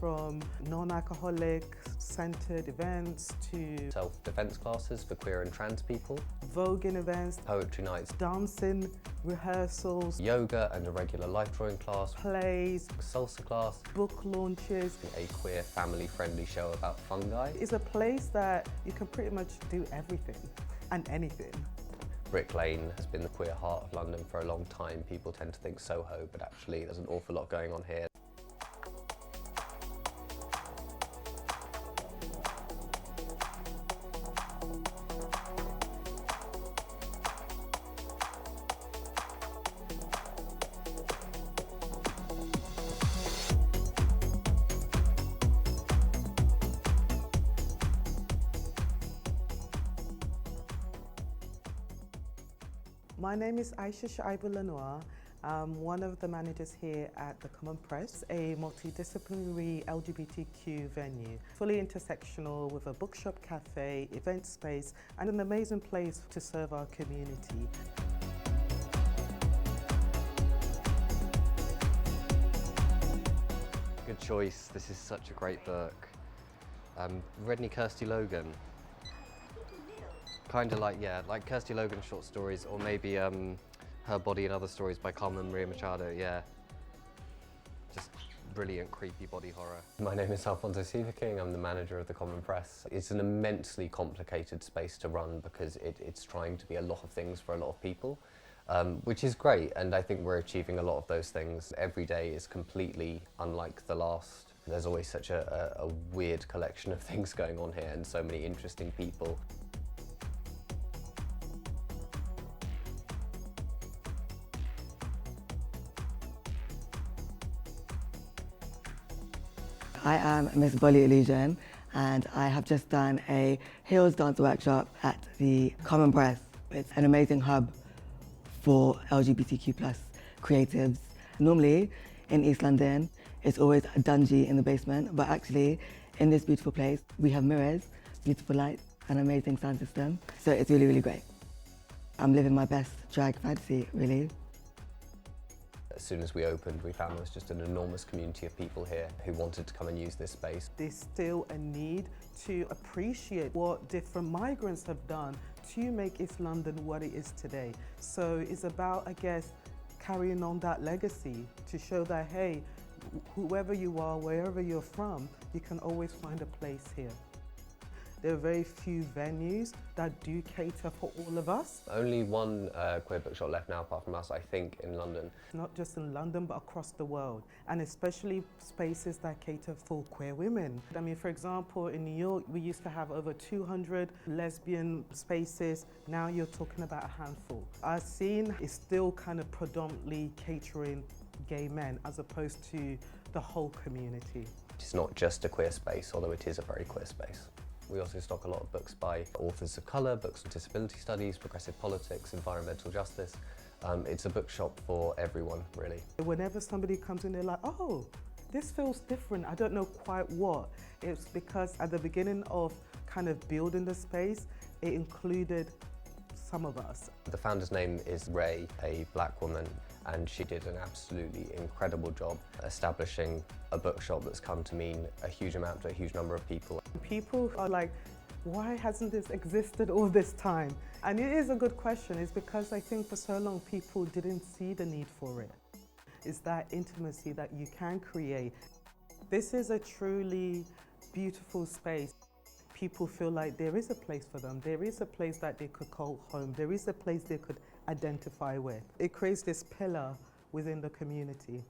from non-alcoholic centered events to self-defense classes for queer and trans people, voguing events, poetry nights, dancing rehearsals, yoga and a regular life drawing class, plays, salsa class, book launches. a queer family-friendly show about fungi. It's a place that you can pretty much do everything and anything. Brick Lane has been the queer heart of London for a long time. People tend to think Soho, but actually there's an awful lot going on here. My name is Aisha Shaibu-Lenoir. I'm one of the managers here at the Common Press, a multidisciplinary LGBTQ venue, fully intersectional with a bookshop cafe, event space, and an amazing place to serve our community. Good choice. This is such a great book. Read any Kirsty Logan? Kind of like, yeah, like Kirsty Logan short stories, or maybe Her Body and Other Stories by Carmen Maria Machado, yeah. Just brilliant, creepy body horror. My name is Alfonso Seaverking, I'm the manager of the Common Press. It's an immensely complicated space to run because it's trying to be a lot of things for a lot of people, which is great, and I think we're achieving a lot of those things. Every day is completely unlike the last. There's always such a weird collection of things going on here and so many interesting people. I am Miss Bolly Illusion, and I have just done a heels dance workshop at the Common Press. It's an amazing hub for LGBTQ+ creatives. Normally in East London, it's always dungy in the basement, but actually in this beautiful place, we have mirrors, beautiful lights, an amazing sound system. So it's really, really great. I'm living my best drag fantasy, really. As soon as we opened, we found there was just an enormous community of people here who wanted to come and use this space. There's still a need to appreciate what different migrants have done to make East London what it is today. So it's about, I guess, carrying on that legacy to show that, hey, whoever you are, wherever you're from, you can always find a place here. There are very few venues that do cater for all of us. Only one queer bookshop left now, apart from us, I think, in London. Not just in London, but across the world, and especially spaces that cater for queer women. I mean, for example, in New York, we used to have over 200 lesbian spaces. Now you're talking about a handful. Our scene is still kind of predominantly catering gay men, as opposed to the whole community. It's not just a queer space, although it is a very queer space. We also stock a lot of books by authors of colour, books on disability studies, progressive politics, environmental justice. It's a bookshop for everyone, really. Whenever somebody comes in, they're like, oh, this feels different. I don't know quite what. It's because at the beginning of kind of building the space, it included some of us. The founder's name is Ray, a black woman, and she did an absolutely incredible job establishing a bookshop that's come to mean a huge amount to a huge number of people. People are like, why hasn't this existed all this time? And it is a good question. It's because I think for so long people didn't see the need for it. It's that intimacy that you can create. This is a truly beautiful space. People feel like there is a place for them. There is a place that they could call home. There is a place they could identify with. It creates this pillar within the community.